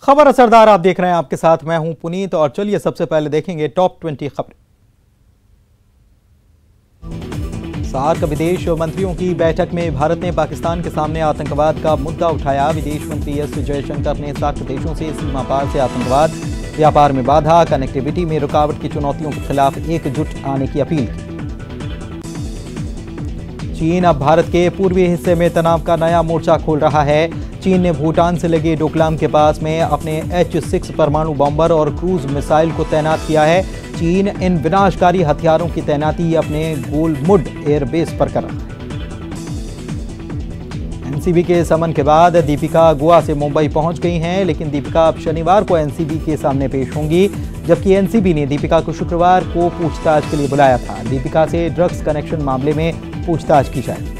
खबर असरदार आप देख रहे हैं, आपके साथ मैं हूं पुनीत। और चलिए सबसे पहले देखेंगे टॉप 20 खबरें। सार्क विदेश मंत्रियों की बैठक में भारत ने पाकिस्तान के सामने आतंकवाद का मुद्दा उठाया। विदेश मंत्री एस जयशंकर ने सार्क देशों से सीमा पार से आतंकवाद, व्यापार में बाधा, कनेक्टिविटी में रुकावट की चुनौतियों के खिलाफ एकजुट आने की अपील की। चीन अब भारत के पूर्वी हिस्से में तनाव का नया मोर्चा खोल रहा है। चीन ने भूटान से लगे डोकलाम के पास में अपने H-6 परमाणु बॉम्बर और क्रूज मिसाइल को तैनात किया है। चीन इन विनाशकारी हथियारों की तैनाती अपने गोलमुड एयरबेस पर कर रहा है। एनसीबी के समन के बाद दीपिका गोवा से मुंबई पहुंच गई हैं, लेकिन दीपिका अब शनिवार को एनसीबी के सामने पेश होंगी, जबकि एनसीबी ने दीपिका को शुक्रवार को पूछताछ के लिए बुलाया था। दीपिका से ड्रग्स कनेक्शन मामले में पूछताछ की जाएगी।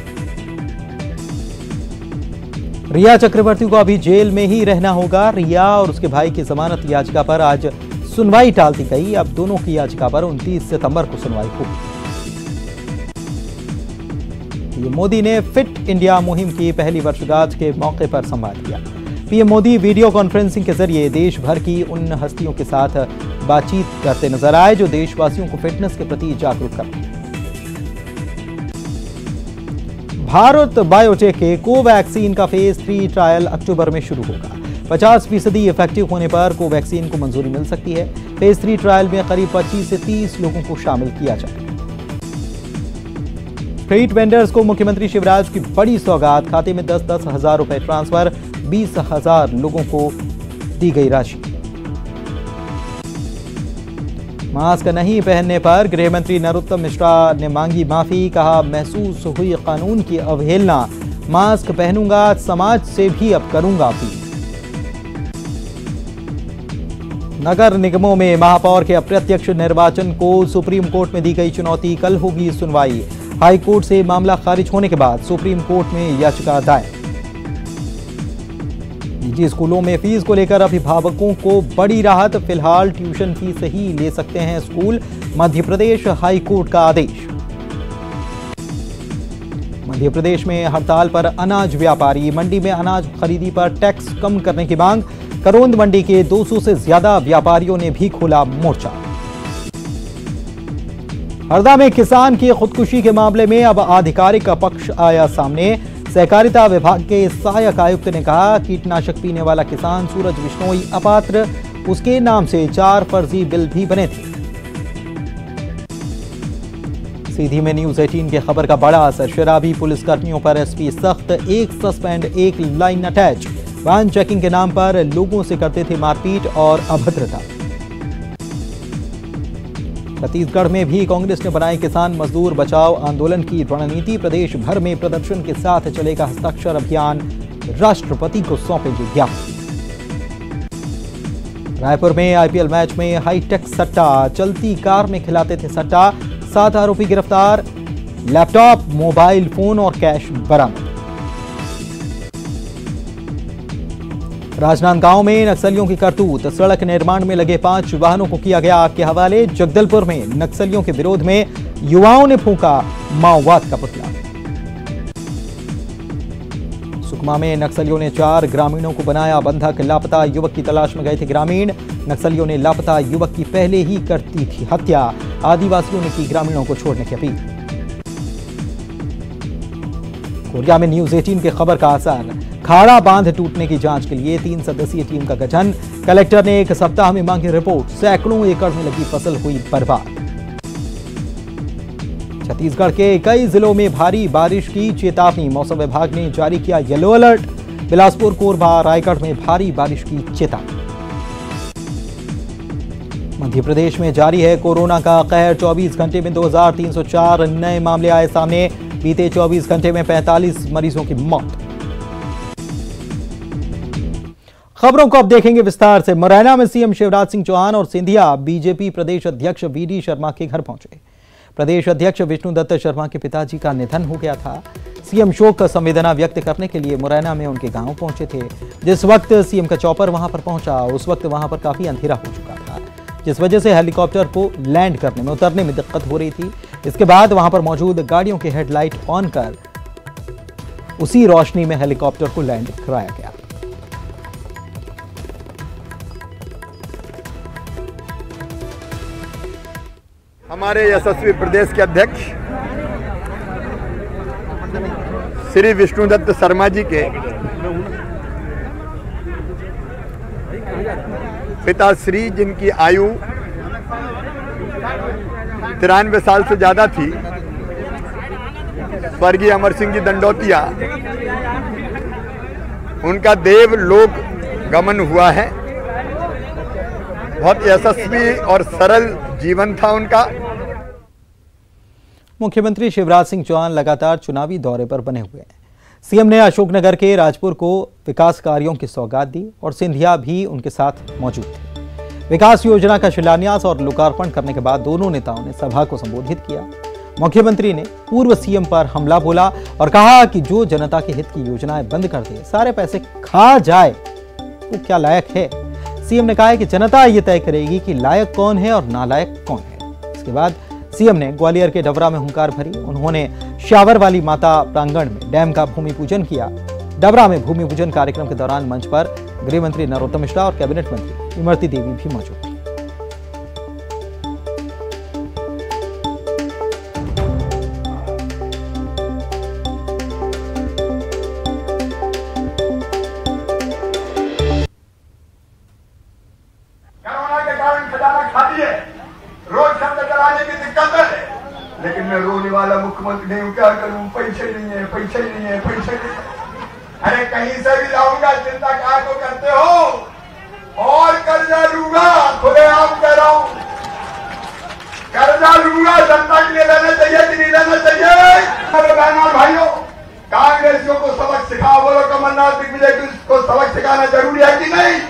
रिया चक्रवर्ती को अभी जेल में ही रहना होगा। रिया और उसके भाई की जमानत याचिका पर आज सुनवाई टाल दी गई। अब दोनों की याचिका पर 29 सितंबर को सुनवाई होगी। पीएम मोदी ने फिट इंडिया मुहिम की पहली वर्षगांठ के मौके पर संवाद किया। पीएम मोदी वीडियो कॉन्फ्रेंसिंग के जरिए देश भर की उन हस्तियों के साथ बातचीत करते नजर आए जो देशवासियों को फिटनेस के प्रति जागरूक करते हैं। भारत बायोटेक के कोवैक्सीन का फेज 3 ट्रायल अक्टूबर में शुरू होगा। 50% इफेक्टिव होने पर कोवैक्सीन को मंजूरी मिल सकती है। फेज 3 ट्रायल में करीब 25 से 30 लोगों को शामिल किया जाएगा। स्ट्रीट वेंडर्स को मुख्यमंत्री शिवराज की बड़ी सौगात, खाते में 10-10 हजार रुपए ट्रांसफर, 20,000 लोगों को दी गई राशि। मास्क नहीं पहनने पर गृह मंत्री नरोत्तम मिश्रा ने मांगी माफी। कहा, महसूस हुई कानून की अवहेलना, मास्क पहनूंगा, समाज से भी अब करूंगा अपील। नगर निगमों में महापौर के अप्रत्यक्ष निर्वाचन को सुप्रीम कोर्ट में दी गई चुनौती, कल होगी सुनवाई। हाई कोर्ट से मामला खारिज होने के बाद सुप्रीम कोर्ट में याचिका दायर। निजी स्कूलों में फीस को लेकर अभिभावकों को बड़ी राहत, फिलहाल ट्यूशन फीस ही ले सकते हैं school. Madhya Pradesh high court का आदेश। मध्य प्रदेश में हड़ताल पर अनाज व्यापारी, मंडी में अनाज खरीदी पर टैक्स कम करने की मांग। करोंद मंडी के 200 से ज्यादा व्यापारियों ने भी खोला मोर्चा। हरदा में किसान की खुदकुशी के मामले में अब आधिकारिक का पक्ष आया सामने। सहकारिता विभाग के सहायक आयुक्त ने कहा, कीटनाशक पीने वाला किसान सूरज बिश्नोई अपात्र, उसके नाम से 4 फर्जी बिल भी बने थे। सीधी में न्यूज 18 की खबर का बड़ा असर, शराबी पुलिसकर्मियों पर एसपी सख्त, 1 सस्पेंड 1 लाइन अटैच। वाहन चेकिंग के नाम पर लोगों से करते थे मारपीट और अभद्रता। छत्तीसगढ़ में भी कांग्रेस ने बनाई किसान मजदूर बचाओ आंदोलन की रणनीति। प्रदेश भर में प्रदर्शन के साथ चलेगा हस्ताक्षर अभियान, राष्ट्रपति को सौंपेंगे ज्ञापन। रायपुर में आईपीएल मैच में हाईटेक सट्टा, चलती कार में खिलाते थे सट्टा, 7 आरोपी गिरफ्तार, लैपटॉप, मोबाइल फोन और कैश बरामद। राजनांदगांव में नक्सलियों की करतूत, सड़क निर्माण में लगे 5 वाहनों को किया गया आग के हवाले। जगदलपुर में नक्सलियों के विरोध में युवाओं ने फूंका माओवाद का पुतला। सुकमा में नक्सलियों ने 4 ग्रामीणों को बनाया बंधक, लापता युवक की तलाश में गए थे ग्रामीण। नक्सलियों ने लापता युवक की पहले ही कर दी थी हत्या। आदिवासियों ने की ग्रामीणों को छोड़ने की अपील। कोरिया में न्यूज 18 की खबर का असर, खाड़ा बांध टूटने की जांच के लिए 3 सदस्यीय टीम का गठन। कलेक्टर ने 1 सप्ताह में मांगी रिपोर्ट। सैकड़ों एकड़ में लगी फसल हुई बर्बाद। छत्तीसगढ़ के कई जिलों में भारी बारिश की चेतावनी, मौसम विभाग ने जारी किया येलो अलर्ट। बिलासपुर, कोरबा, रायगढ़ में भारी बारिश की चेतावनी। मध्य प्रदेश में जारी है कोरोना का कहर, 24 घंटे में 2304 नए मामले आए सामने। बीते 24 घंटे में 45 मरीजों की मौत। खबरों को अब देखेंगे विस्तार से। मुरैना में सीएम शिवराज सिंह चौहान और सिंधिया बीजेपी प्रदेश अध्यक्ष वीडी शर्मा के घर पहुंचे। प्रदेश अध्यक्ष विष्णुदत्त शर्मा के पिताजी का निधन हो गया था। सीएम शोक का संवेदना व्यक्त करने के लिए मुरैना में उनके गांव पहुंचे थे। जिस वक्त सीएम का चॉपर वहां पर पहुंचा, उस वक्त वहां पर काफी अंधेरा हो चुका था, जिस वजह से हेलीकॉप्टर को लैंड करने में, उतरने में दिक्कत हो रही थी। इसके बाद वहां पर मौजूद गाड़ियों के हेडलाइट ऑन कर उसी रोशनी में हेलीकॉप्टर को लैंड कराया गया। हमारे यशस्वी प्रदेश के अध्यक्ष श्री विष्णुदत्त शर्मा जी के पिताश्री, जिनकी आयु 93 साल से ज्यादा थी, स्वर्गीय अमर सिंह जी दंडौतिया, उनका देवलोक गमन हुआ है। बहुत यशस्वी और सरल जीवन था उनका। मुख्यमंत्री शिवराज सिंह चौहान लगातार चुनावी दौरे पर बने हुए हैं। सीएम ने अशोकनगर के राजपुर को विकास कार्यों की सौगात दी और सिंधिया भी उनके साथ मौजूद थे। विकास योजना का शिलान्यास और लोकार्पण करने के बाद दोनों नेताओं ने सभा को संबोधित किया। मुख्यमंत्री ने पूर्व सीएम पर हमला बोला और कहा कि जो जनता के हित की योजनाएं बंद कर दे, सारे पैसे खा जाए, वो क्या लायक है। सीएम ने कहा कि जनता ये तय करेगी कि लायक कौन है और नालायक कौन है। इसके बाद सीएम ने ग्वालियर के डबरा में हुंकार भरी। उन्होंने श्यावर वाली माता प्रांगण में डैम का भूमि पूजन किया। डबरा में भूमि पूजन कार्यक्रम के दौरान मंच पर गृह मंत्री नरोत्तम मिश्रा और कैबिनेट मंत्री इमरती देवी भी मौजूद थी। लेकिन मैं रोने वाला मुख्यमंत्री नहीं हूं, क्या करूं, पैसे नहीं है, पैसे नहीं है, पैसे नहीं है। अरे कहीं से भी लाऊंगा, चिंता क्या को करते हो। और कर्जा लूंगा, खुले आम कह रहा हूं, कर्जा लूंगा। जनता के लिए लेना चाहिए कि नहीं लेना चाहिए। अरे बहनों और भाइयों, कांग्रेसियों को सबक सिखाओ। बोलो कमलनाथ, दिग्विजय को सबक सिखाना जरूरी है कि नहीं?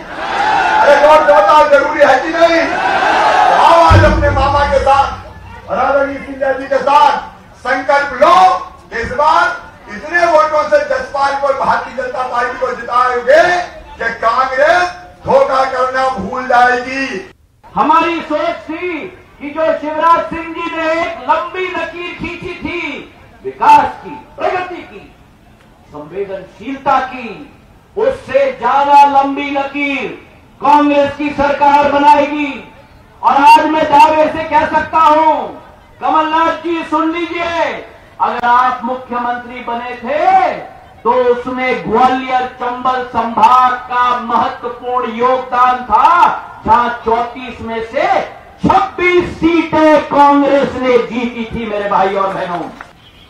अरे वोट देना जरूरी है कि नहीं? आओ आज अपने मामा के साथ, राधानी सिंधिया जी के साथ संकल्प लो। इस बार इतने वोटों से जसपाल को, भारतीय जनता पार्टी को जिताओगे कि कांग्रेस धोखा करना भूल जाएगी। हमारी सोच थी कि जो शिवराज सिंह जी ने एक लंबी लकीर खींची थी विकास की, प्रगति की, संवेदनशीलता की, उससे ज्यादा लंबी लकीर कांग्रेस की सरकार बनाएगी। और आज मैं दावे से कह सकता हूं, कमलनाथ जी सुन लीजिए, अगर आप मुख्यमंत्री बने थे तो उसमें ग्वालियर चंबल संभाग का महत्वपूर्ण योगदान था, जहां 34 में से 26 सीटें कांग्रेस ने जीती थी। मेरे भाई और बहनों,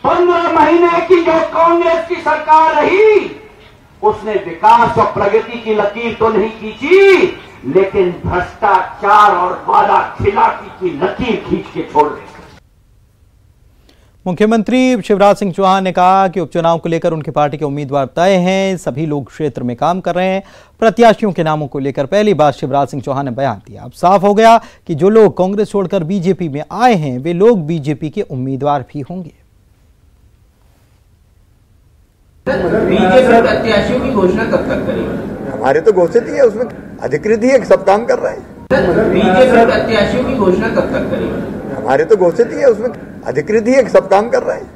15 महीने की जो कांग्रेस की सरकार रही, उसने विकास और प्रगति की लकीर तो नहीं खींची, लेकिन भ्रष्टाचार और वादा खिलाफी की लकीर खींच के छोड़ दी। मुख्यमंत्री शिवराज सिंह चौहान ने कहा कि उपचुनाव को लेकर उनकी पार्टी के उम्मीदवार तय हैं, सभी लोग क्षेत्र में काम कर रहे हैं। प्रत्याशियों के नामों को लेकर पहली बार शिवराज सिंह चौहान ने बयान दिया। अब साफ हो गया कि जो लोग कांग्रेस छोड़कर बीजेपी में आए हैं, वे लोग बीजेपी के उम्मीदवार भी होंगे। बीजेपी प्रत्याशियों की घोषणा कब तक करेगी? हमारे तो घोषित ही है, उसमें अधिकृत ही है, सब काम कर रहे हैं। बीजेपी प्रत्याशियों की घोषणा कब तक करेगी? हमारे तो घोषित ही है, उसमें अधिकृत ही है, सब काम कर रहे हैं।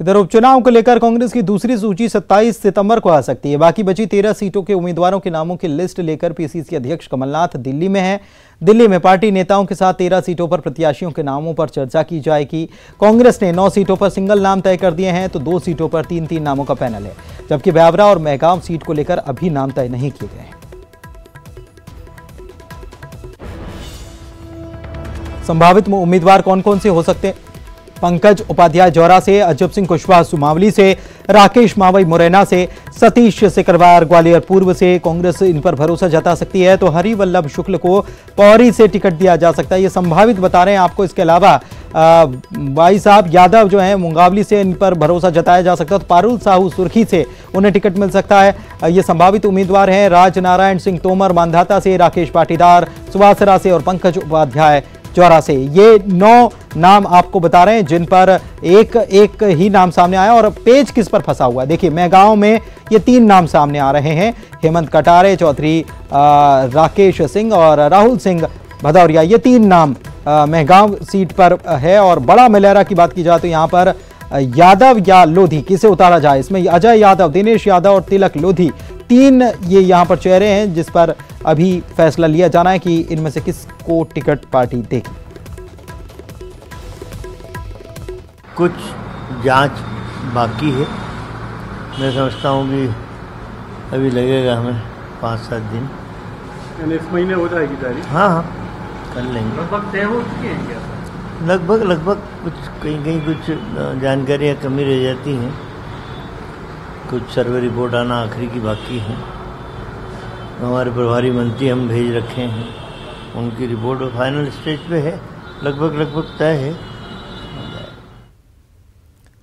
इधर उपचुनाव को लेकर कांग्रेस की दूसरी सूची 27 सितंबर को आ सकती है। बाकी बची 13 सीटों के उम्मीदवारों के नामों की लिस्ट लेकर पीसीसी अध्यक्ष कमलनाथ दिल्ली में हैं। दिल्ली में पार्टी नेताओं के साथ 13 सीटों पर प्रत्याशियों के नामों पर चर्चा की जाएगी। कांग्रेस ने 9 सीटों पर सिंगल नाम तय कर दिए हैं, तो 2 सीटों पर 3-3 नामों का पैनल है, जबकि ब्यावरा और मेहगांव सीट को लेकर अभी नाम तय नहीं किए गए हैं। संभावित उम्मीदवार कौन कौन से हो सकते हैं? पंकज उपाध्याय जौरा से, अजब सिंह कुशवाहा सुमावली से, राकेश मावई मुरैना से, सतीश सिकरवार ग्वालियर पूर्व से। कांग्रेस इन पर भरोसा जता सकती है, तो हरिवल्लभ शुक्ल को पौरी से टिकट दिया जा सकता है, ये संभावित बता रहे हैं आपको। इसके अलावा भाई साहब यादव जो हैं मुंगावली से, इन पर भरोसा जताया जा सकता है। तो पारुल साहू सुर्खी से उन्हें टिकट मिल सकता है, ये संभावित उम्मीदवार हैं। राजनारायण सिंह तोमर मांधाता से, राकेश पाटीदार सुवासरा से और पंकज उपाध्याय जौरा से। ये 9 नाम आपको बता रहे हैं, जिन पर एक एक ही नाम सामने आया। और पेज किस पर फंसा हुआ है, देखिए मेहगांव में ये 3 नाम सामने आ रहे हैं, हेमंत कटारे, चौधरी राकेश सिंह और राहुल सिंह भदौरिया। ये 3 नाम मेहगांव सीट पर है। और बड़ा मलेरा की बात की जाए तो यहाँ पर यादव या लोधी किसे उतारा जाए, इसमें अजय यादव, दिनेश यादव और तिलक लोधी 3 ये यहाँ पर चेहरे हैं, जिस पर अभी फैसला लिया जाना है कि इनमें से किसको टिकट पार्टी देगी। कुछ जांच बाकी है। मैं समझता हूँ कि अभी लगेगा हमें 5-7 दिन। यानी इस महीने हो जाएगी तारीख? हाँ, कर लेंगे। लगभग तय हो चुकी है क्या? लगभग कुछ कहीं कुछ जानकारियाँ कमी रह जाती हैं। कुछ सर्वे रिपोर्ट आना आखिरी की बाकी है। हमारे प्रभारी मंत्री हम भेज रखे हैं, उनकी रिपोर्ट फाइनल स्टेज पे है, लगभग तय है।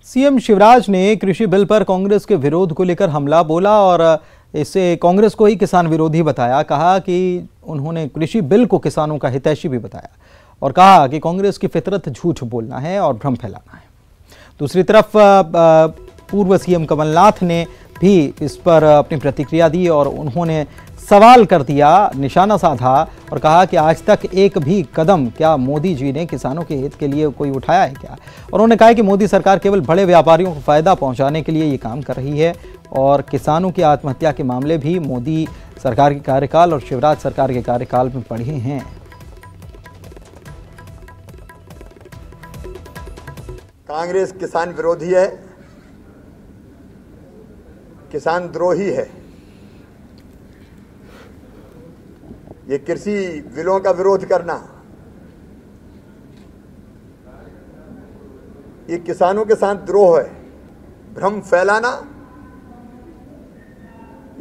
सीएम शिवराज ने कृषि बिल पर कांग्रेस के विरोध को लेकर हमला बोला और इससे कांग्रेस को ही किसान विरोधी बताया। कहा कि उन्होंने कृषि बिल को किसानों का हितैषी भी बताया और कहा कि कांग्रेस की फितरत झूठ बोलना है और भ्रम फैलाना है। दूसरी तरफ पूर्व सीएम कमलनाथ ने भी इस पर अपनी प्रतिक्रिया दी और उन्होंने सवाल कर दिया, निशाना साधा और कहा कि आज तक एक भी कदम क्या मोदी जी ने किसानों के हित के लिए कोई उठाया है क्या। और उन्होंने कहा कि मोदी सरकार केवल बड़े व्यापारियों को फायदा पहुंचाने के लिए ये काम कर रही है और किसानों की आत्महत्या के मामले भी मोदी सरकार के कार्यकाल और शिवराज सरकार के कार्यकाल में बढ़े हैं। कांग्रेस किसान विरोधी है, किसान द्रोही है। ये कृषि बिलों का विरोध करना, ये किसानों के साथ द्रोह है, भ्रम फैलाना,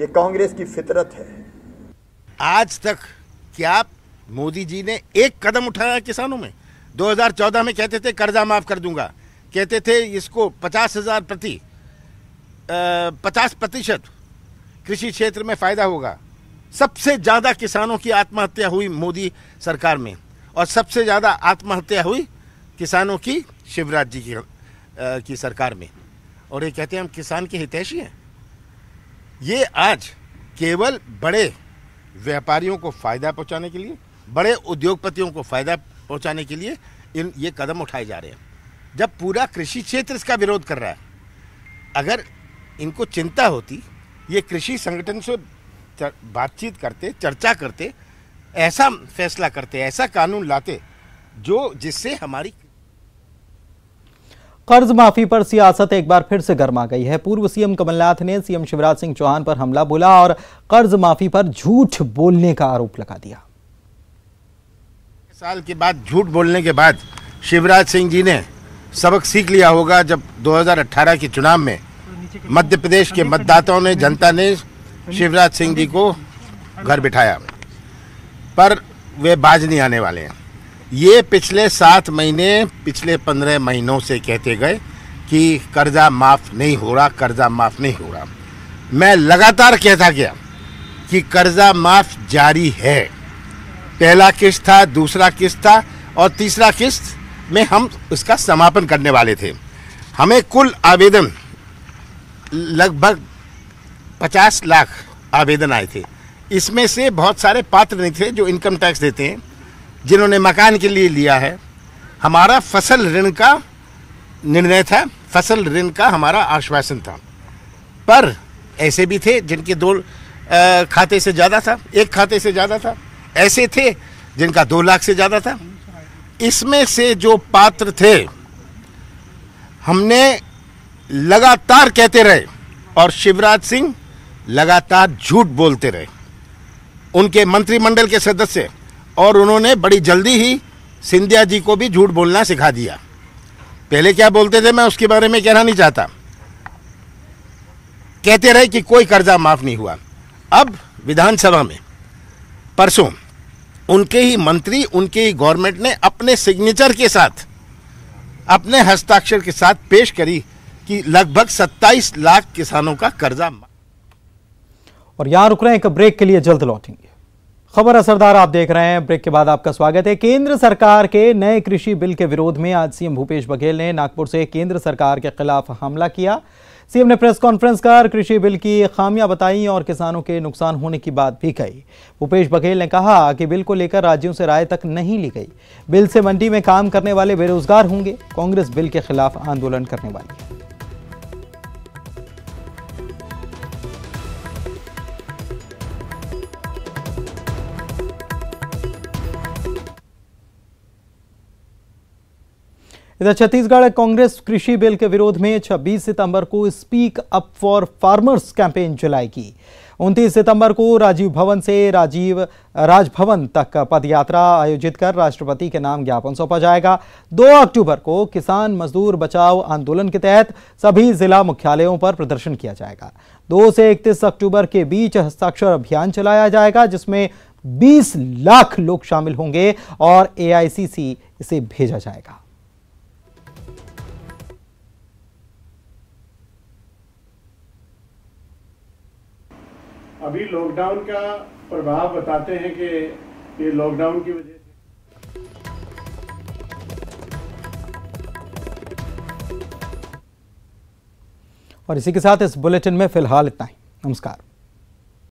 ये कांग्रेस की फितरत है। आज तक क्या मोदी जी ने एक कदम उठाया किसानों में? 2014 में कहते थे कर्जा माफ कर दूंगा, कहते थे इसको 50,000 50% कृषि क्षेत्र में फायदा होगा। सबसे ज्यादा किसानों की आत्महत्या हुई मोदी सरकार में और सबसे ज्यादा आत्महत्या हुई किसानों की शिवराज जी की सरकार में। और ये कहते हैं हम किसान के हितैषी हैं। ये आज केवल बड़े व्यापारियों को फायदा पहुंचाने के लिए, बड़े उद्योगपतियों को फायदा पहुंचाने के लिए ये कदम उठाए जा रहे हैं, जब पूरा कृषि क्षेत्र इसका विरोध कर रहा है। अगर इनको चिंता होती, ये कृषि संगठन से बातचीत करते, चर्चा करते, ऐसा फैसला करते, ऐसा कानून लाते जिससे हमारी कर्ज माफी पर सियासत एक बार फिर से गर्मा गई है। पूर्व सीएम कमलनाथ ने सीएम शिवराज सिंह चौहान पर हमला बोला और कर्ज माफी पर झूठ बोलने का आरोप लगा दिया। साल के बाद झूठ बोलने के बाद शिवराज सिंह जी ने सबक सीख लिया होगा, जब 2018 के चुनाव में मध्य प्रदेश के मतदाताओं ने, जनता ने शिवराज सिंह जी को घर बिठाया, पर वे बाज नहीं आने वाले हैं। ये पिछले 7 महीने, पिछले 15 महीनों से कहते गए कि कर्जा माफ नहीं हो रहा, कर्जा माफ नहीं हो रहा। मैं लगातार कहता गया कि कर्जा माफ जारी है। पहला किस्त था, दूसरा किस्त था और तीसरा किस्त में हम उसका समापन करने वाले थे। हमें कुल आवेदन लगभग 50 लाख आवेदन आए थे। इसमें से बहुत सारे पात्र नहीं थे जो इनकम टैक्स देते हैं, जिन्होंने मकान के लिए लिया है। हमारा फसल ऋण का निर्णय था, फसल ऋण का हमारा आश्वासन था। पर ऐसे भी थे जिनके 2 खाते से ज़्यादा था, 1 खाते से ज़्यादा था। ऐसे थे जिनका 2 लाख से ज़्यादा था। इसमें से जो पात्र थे, हमने लगातार कहते रहे और शिवराज सिंह लगातार झूठ बोलते रहे, उनके मंत्रिमंडल के सदस्य, और उन्होंने बड़ी जल्दी ही सिंधिया जी को भी झूठ बोलना सिखा दिया। पहले क्या बोलते थे मैं उसके बारे में कहना नहीं चाहता। कहते रहे कि कोई कर्जा माफ नहीं हुआ। अब विधानसभा में परसों उनके ही मंत्री, उनके ही गवर्नमेंट ने अपने सिग्नेचर के साथ, अपने हस्ताक्षर के साथ पेश करी कि लगभग 27 लाख किसानों का कर्जा। और यहां रुक रहे हैं, एक ब्रेक के लिए, जल्द लौटेंगे। खबर असरदार आप देख रहे हैं, ब्रेक के बाद आपका स्वागत है। केंद्र सरकार के नए कृषि बिल के विरोध में आज सीएम भूपेश बघेल ने नागपुर से केंद्र सरकार के खिलाफ हमला किया। सीएम ने प्रेस कॉन्फ्रेंस कर कृषि बिल की खामियां बताई और किसानों के नुकसान होने की बात भी कही। भूपेश बघेल ने कहा कि बिल को लेकर राज्यों से राय तक नहीं ली गई। बिल से मंडी में काम करने वाले बेरोजगार होंगे। कांग्रेस बिल के खिलाफ आंदोलन करने वाली है। इधर छत्तीसगढ़ कांग्रेस कृषि बिल के विरोध में 26 सितंबर को speak up for farmers campaign चलाएगी। 29 सितंबर को राजीव भवन से राजभवन तक पदयात्रा आयोजित कर राष्ट्रपति के नाम ज्ञापन सौंपा जाएगा। 2 अक्टूबर को किसान मजदूर बचाओ आंदोलन के तहत सभी जिला मुख्यालयों पर प्रदर्शन किया जाएगा। 2 से 31 अक्टूबर के बीच हस्ताक्षर अभियान चलाया जाएगा, जिसमें 20 लाख लोग शामिल होंगे और AICC इसे भेजा जाएगा। अभी लॉकडाउन का प्रभाव बताते हैं कि ये लॉकडाउन की वजह से। और इसी के साथ इस बुलेटिन में फिलहाल इतना ही। नमस्कार।